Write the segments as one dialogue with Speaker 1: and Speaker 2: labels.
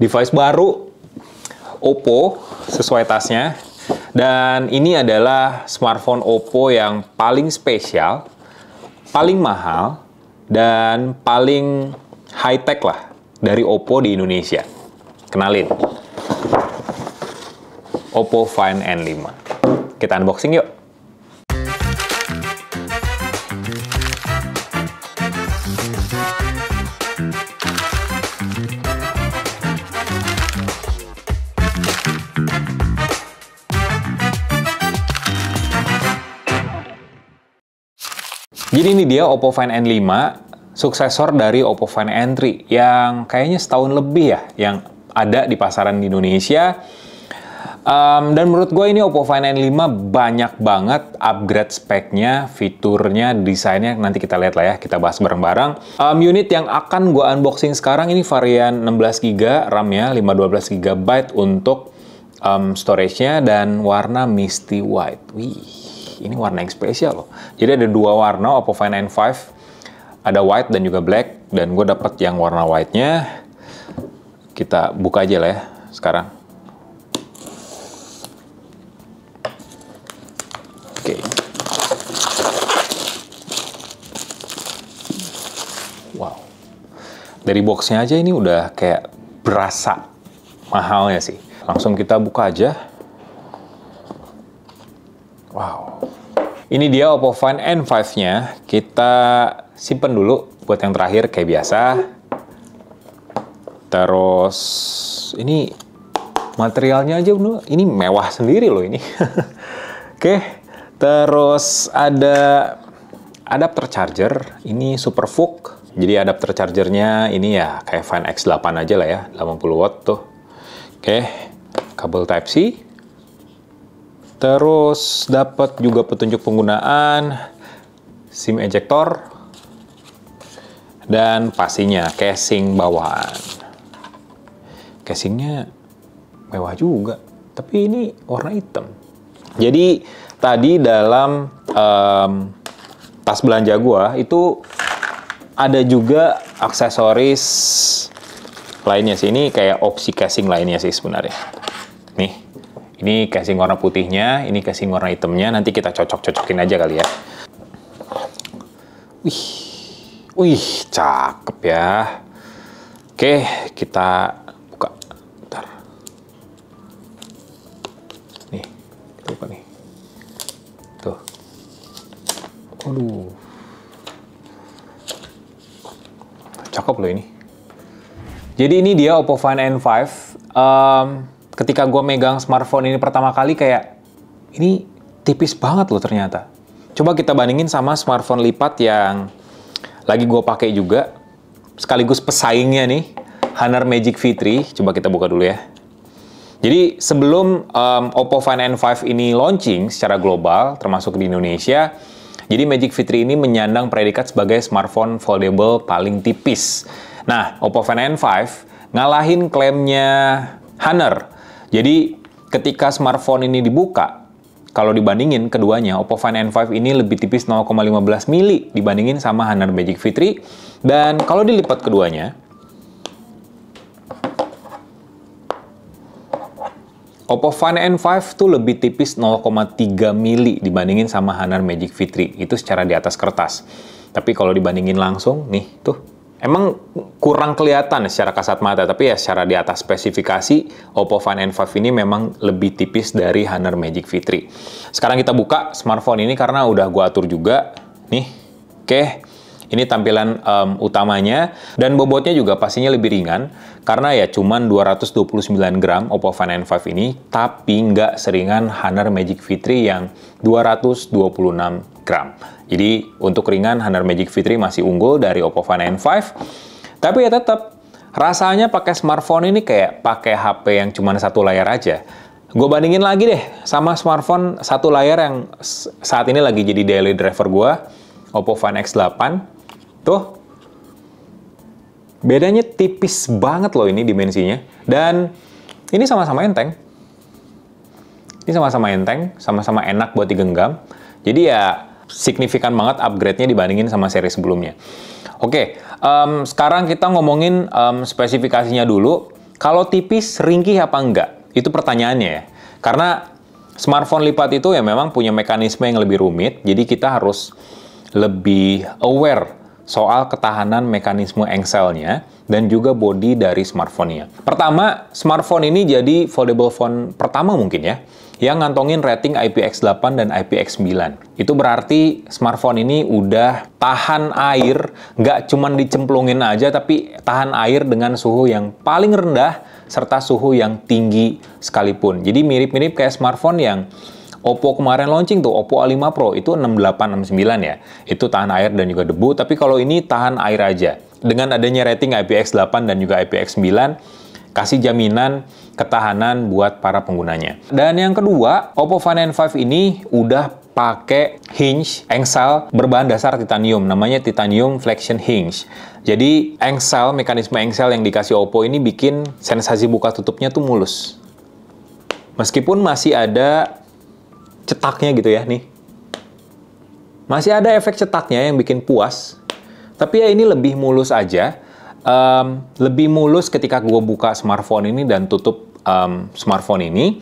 Speaker 1: Device baru Oppo sesuai tasnya. Dan ini adalah smartphone Oppo yang paling spesial, paling mahal, dan paling high-tech lah dari Oppo di Indonesia. Kenalin. Oppo Find N5. Kita unboxing yuk. Jadi ini dia Oppo Find N5, suksesor dari Oppo Find N3 yang kayaknya setahun lebih ya yang ada di pasaran di Indonesia. Dan menurut gue ini Oppo Find N5 banyak banget upgrade speknya, fiturnya, desainnya. Nanti kita lihat lah ya, kita bahas bareng-bareng. Unit yang akan gue unboxing sekarang ini varian 16GB RAM-nya, 512GB untuk storage-nya, dan warna Misty White. Wih. Ini warna yang spesial loh. Jadi ada dua warna Oppo Find N5. Ada white dan juga black. Dan gue dapet yang warna white-nya. Kita buka aja lah ya sekarang. Oke. Wow. Dari box-nya aja ini udah kayak berasa mahalnya sih. Langsung kita buka aja. Wow. Ini dia Oppo Find N5-nya. Kita simpen dulu buat yang terakhir kayak biasa. Terus ini materialnya aja ini mewah sendiri loh ini. Oke. Terus ada adapter charger. Ini super VOOC. Jadi adapter chargernya ini ya kayak Find X8 aja lah ya, 80 watt tuh. Oke. Kabel Type-C. Terus dapat juga petunjuk penggunaan, SIM ejector, dan pastinya casing bawahan. Casingnya mewah juga, tapi ini warna hitam. Jadi tadi dalam tas belanja gua itu ada juga aksesoris lainnya sih. Ini kayak opsi casing lainnya sih sebenarnya. Nih. Ini casing warna putihnya, ini casing warna hitamnya. Nanti kita cocok-cocokin aja kali ya. Wih, cakep ya. Oke, kita buka. Bentar. Nih, kita buka nih. Tuh. Waduh. Cakep loh ini. Jadi ini dia Oppo Find N5. Ketika gue megang smartphone ini pertama kali kayak, ini tipis banget loh ternyata. Coba kita bandingin sama smartphone lipat yang lagi gue pakai juga. Sekaligus pesaingnya nih, Honor Magic V3. Coba kita buka dulu ya. Jadi sebelum Oppo Find N5 ini launching secara global, termasuk di Indonesia, jadi Magic V3 ini menyandang predikat sebagai smartphone foldable paling tipis. Nah, Oppo Find N5 ngalahin klaimnya Honor. Jadi ketika smartphone ini dibuka, kalau dibandingin keduanya, Oppo Find N5 ini lebih tipis 0,15 mili dibandingin sama Honor Magic V3. Dan kalau dilipat keduanya, Oppo Find N5 tuh lebih tipis 0,3 mili dibandingin sama Honor Magic V3. Itu secara di atas kertas. Tapi kalau dibandingin langsung, nih tuh. Emang kurang kelihatan secara kasat mata, tapi ya secara di atas spesifikasi, Oppo Find N5 ini memang lebih tipis dari Honor Magic V3. Sekarang kita buka smartphone ini karena udah gua atur juga. Nih, oke. Ini tampilan utamanya, dan bobotnya juga pastinya lebih ringan, karena ya cuman 229 gram Oppo Find N5 ini, tapi nggak seringan Honor Magic V3 yang 226 gram. Jadi untuk ringan, Honor Magic V3 masih unggul dari Oppo Find N5. Tapi ya tetap, rasanya pakai smartphone ini kayak pakai HP yang cuma satu layar aja. Gue bandingin lagi deh sama smartphone satu layar yang saat ini lagi jadi daily driver gue, Oppo Find X8. Tuh, bedanya tipis banget loh ini dimensinya. Dan ini sama-sama enteng. Ini sama-sama enteng, sama-sama enak buat digenggam. Jadi ya signifikan banget upgrade-nya dibandingin sama seri sebelumnya. Oke, sekarang kita ngomongin spesifikasinya dulu. Kalau tipis, ringkih apa enggak? Itu pertanyaannya ya. Karena smartphone lipat itu ya memang punya mekanisme yang lebih rumit, jadi kita harus lebih aware soal ketahanan mekanisme engselnya dan juga bodi dari smartphone-nya. Pertama, smartphone ini jadi foldable phone pertama mungkin ya, yang ngantongin rating IPX8 dan IPX9. Itu berarti smartphone ini udah tahan air, nggak cuman dicemplungin aja, tapi tahan air dengan suhu yang paling rendah, serta suhu yang tinggi sekalipun. Jadi mirip-mirip kayak smartphone yang Oppo kemarin launching tuh, Oppo A5 Pro, itu 6869 ya. Itu tahan air dan juga debu, tapi kalau ini tahan air aja. Dengan adanya rating IPX8 dan juga IPX9, kasih jaminan ketahanan buat para penggunanya. Dan yang kedua, Oppo Find N5 ini udah pakai hinge engsel berbahan dasar titanium, namanya titanium flexion hinge. Jadi mekanisme engsel yang dikasih Oppo ini bikin sensasi buka tutupnya tuh mulus. Meskipun masih ada cetaknya gitu ya nih. Masih ada efek cetaknya yang bikin puas. Tapi ya ini lebih mulus aja. Lebih mulus ketika gue buka smartphone ini dan tutup smartphone ini.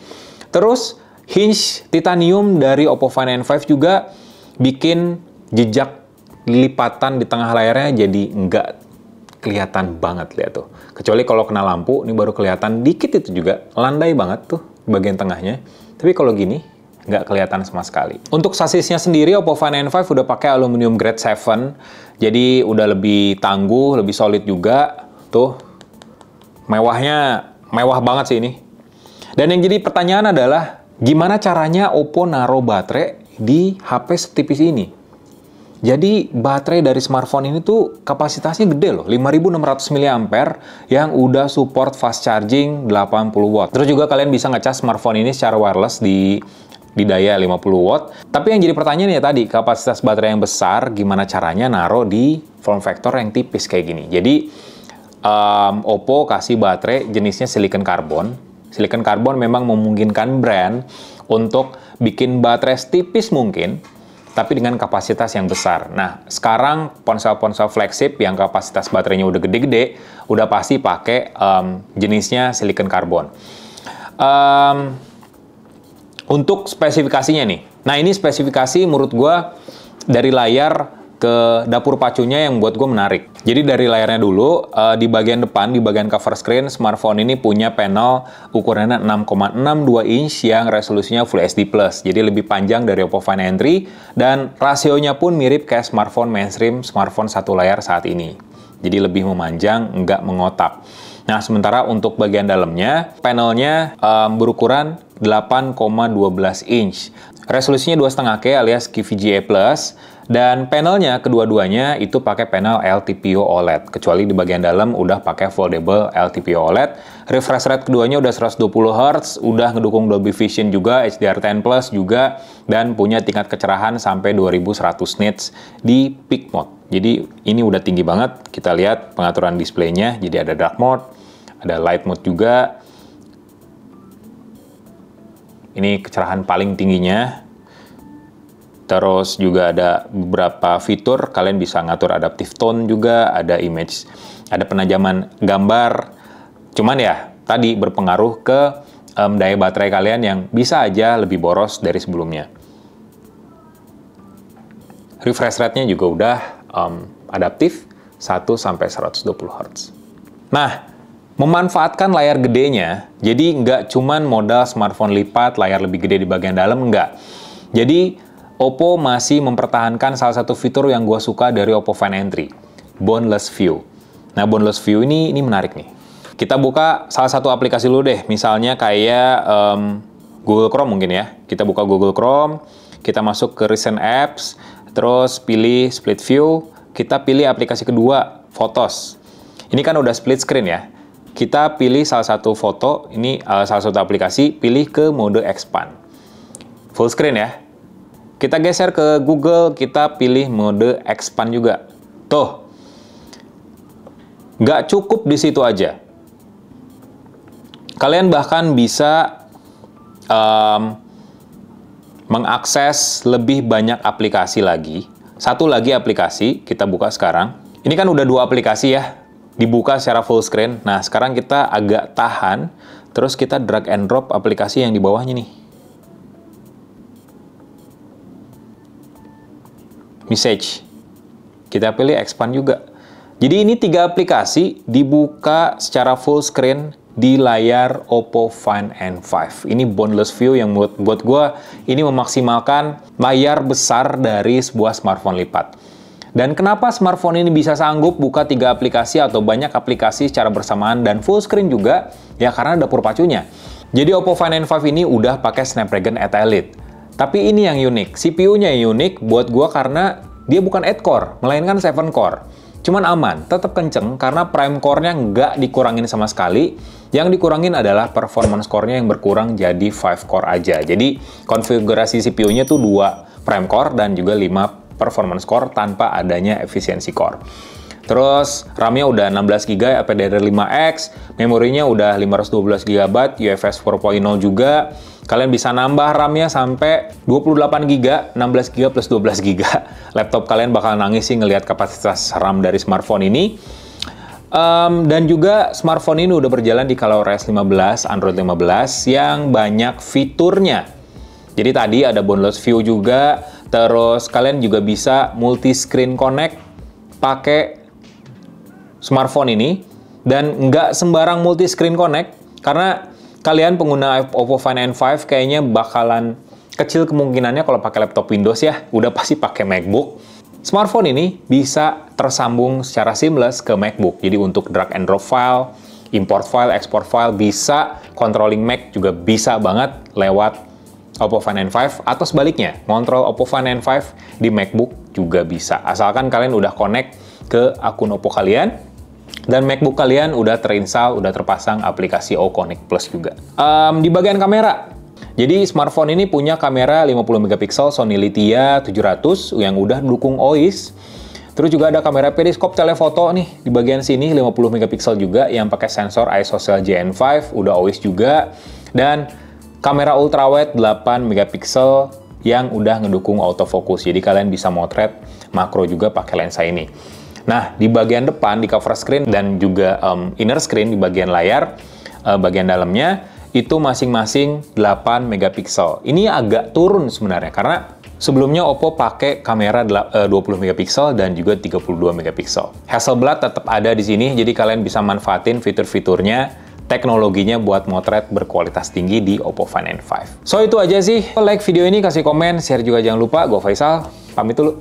Speaker 1: Terus hinge titanium dari Oppo Find N5 juga bikin jejak lipatan di tengah layarnya jadi nggak kelihatan banget, lihat tuh. Kecuali kalau kena lampu, ini baru kelihatan dikit, itu juga landai banget tuh bagian tengahnya. Tapi kalau gini nggak kelihatan sama sekali. Untuk sasisnya sendiri, Oppo Find N5 udah pakai aluminium grade 7, jadi udah lebih tangguh, lebih solid juga. Tuh, mewah banget sih ini. Dan yang jadi pertanyaan adalah, gimana caranya Oppo naruh baterai di HP setipis ini? Jadi baterai dari smartphone ini tuh kapasitasnya gede loh, 5600 mAh yang udah support fast charging 80 watt. Terus juga kalian bisa ngecas smartphone ini secara wireless di daya 50 watt. Tapi yang jadi pertanyaan ya tadi, kapasitas baterai yang besar, gimana caranya naruh di form factor yang tipis kayak gini. Jadi Oppo kasih baterai jenisnya silicon carbon. Silicon carbon memang memungkinkan brand untuk bikin baterai setipis mungkin, tapi dengan kapasitas yang besar. Nah, sekarang ponsel-ponsel flagship yang kapasitas baterainya udah gede-gede, udah pasti pakai jenisnya silicon carbon. Untuk spesifikasinya nih, nah ini spesifikasi menurut gue dari layar ke dapur pacunya yang buat gue menarik. Jadi dari layarnya dulu, di bagian depan, di bagian cover screen, smartphone ini punya panel ukurannya 6,62 inch yang resolusinya Full HD+. Jadi lebih panjang dari Oppo Find N3, dan rasionya pun mirip kayak smartphone mainstream, smartphone satu layar saat ini. Jadi lebih memanjang, nggak mengotak. Nah, sementara untuk bagian dalamnya, panelnya berukuran 8,12 inch. Resolusinya 2,5K alias QVGA+, dan panelnya kedua-duanya itu pakai panel LTPO OLED, kecuali di bagian dalam udah pakai foldable LTPO OLED. Refresh rate keduanya udah 120 Hz, udah ngedukung Dolby Vision juga, HDR10+ juga, dan punya tingkat kecerahan sampai 2100 nits di peak mode. Jadi ini udah tinggi banget. Kita lihat pengaturan displaynya, jadi ada dark mode, ada light mode juga. Ini kecerahan paling tingginya. Terus juga ada beberapa fitur, kalian bisa ngatur adaptive tone juga, ada image, ada penajaman gambar. Cuman ya, tadi berpengaruh ke daya baterai kalian yang bisa aja lebih boros dari sebelumnya. Refresh rate-nya juga udah adaptif, 1-120 Hz. Nah, memanfaatkan layar gedenya, jadi nggak cuman modal smartphone lipat, layar lebih gede di bagian dalam, nggak. Jadi, Oppo masih mempertahankan salah satu fitur yang gue suka dari Oppo Find N3, Boundless View. Nah, Boundless View ini menarik nih. Kita buka salah satu aplikasi dulu deh, misalnya kayak Google Chrome mungkin ya. Kita buka Google Chrome, kita masuk ke Recent Apps, terus pilih Split View, kita pilih aplikasi kedua, Photos. Ini kan udah split screen ya. Kita pilih salah satu foto, ini salah satu aplikasi, pilih ke mode Expand. Full screen ya. Kita geser ke Google, kita pilih mode Expand juga. Tuh, nggak cukup di situ aja. Kalian bahkan bisa mengakses lebih banyak aplikasi lagi. Satu lagi aplikasi, kita buka sekarang. Ini kan udah 2 aplikasi ya. dibuka secara full screen. Nah, sekarang kita agak tahan, terus kita drag and drop aplikasi yang di bawahnya nih. Message. Kita pilih expand juga. Jadi ini 3 aplikasi dibuka secara full screen di layar Oppo Find N5. Ini boundless view yang buat gue ini memaksimalkan layar besar dari sebuah smartphone lipat. Dan kenapa smartphone ini bisa sanggup buka 3 aplikasi atau banyak aplikasi secara bersamaan dan full screen juga? Ya karena dapur pacunya. Jadi Oppo Find N5 ini udah pakai Snapdragon 8 Elite. Tapi ini yang unik, CPU-nya yang unik buat gua karena dia bukan 8 core, melainkan 7 core. Cuman aman, tetap kenceng karena prime core-nya nggak dikurangin sama sekali. Yang dikurangin adalah performance core-nya yang berkurang jadi 5 core aja. Jadi konfigurasi CPU-nya tuh 2 prime core dan juga 5 performance core tanpa adanya efisiensi core. Terus RAM-nya udah 16 GB LPDDR5X, memorinya udah 512 GB UFS 4.0 juga. Kalian bisa nambah RAM-nya sampai 28 GB, 16 GB plus 12 GB. Laptop kalian bakal nangis sih ngelihat kapasitas RAM dari smartphone ini. Dan juga smartphone ini udah berjalan di ColorOS 15, Android 15 yang banyak fiturnya. Jadi tadi ada boundless view juga, terus kalian juga bisa multi-screen connect pakai smartphone ini, dan nggak sembarang multi-screen connect, karena kalian pengguna Oppo Find N5 kayaknya bakalan kecil kemungkinannya kalau pakai laptop Windows ya, udah pasti pakai MacBook. Smartphone ini bisa tersambung secara seamless ke MacBook, jadi untuk drag and drop file, import file, export file bisa, controlling Mac juga bisa banget lewat Oppo Find N5, atau sebaliknya, ngontrol Oppo Find N5 di MacBook juga bisa, asalkan kalian udah connect ke akun Oppo kalian, dan MacBook kalian udah terinstall, udah terpasang aplikasi O-Connect Plus juga. Di bagian kamera, jadi smartphone ini punya kamera 50 MP Sony Lithia 700 yang udah dukung OIS. Terus juga ada kamera periskop telefoto nih di bagian sini 50 MP juga yang pakai sensor ISOCELL JN5, udah OIS juga. Dan kamera ultrawide 8 MP yang udah ngedukung autofocus. Jadi kalian bisa motret makro juga pakai lensa ini. Nah, di bagian depan, di cover screen, dan juga inner screen di bagian layar, bagian dalamnya, itu masing-masing 8 MP. Ini agak turun sebenarnya, karena sebelumnya Oppo pakai kamera 20 MP dan juga 32 MP. Hasselblad tetap ada di sini, jadi kalian bisa manfaatin fitur-fiturnya, teknologinya buat motret berkualitas tinggi di Oppo Find N5. So, itu aja sih. Like video ini, kasih komen, share juga jangan lupa. Gue Faisal, pamit dulu.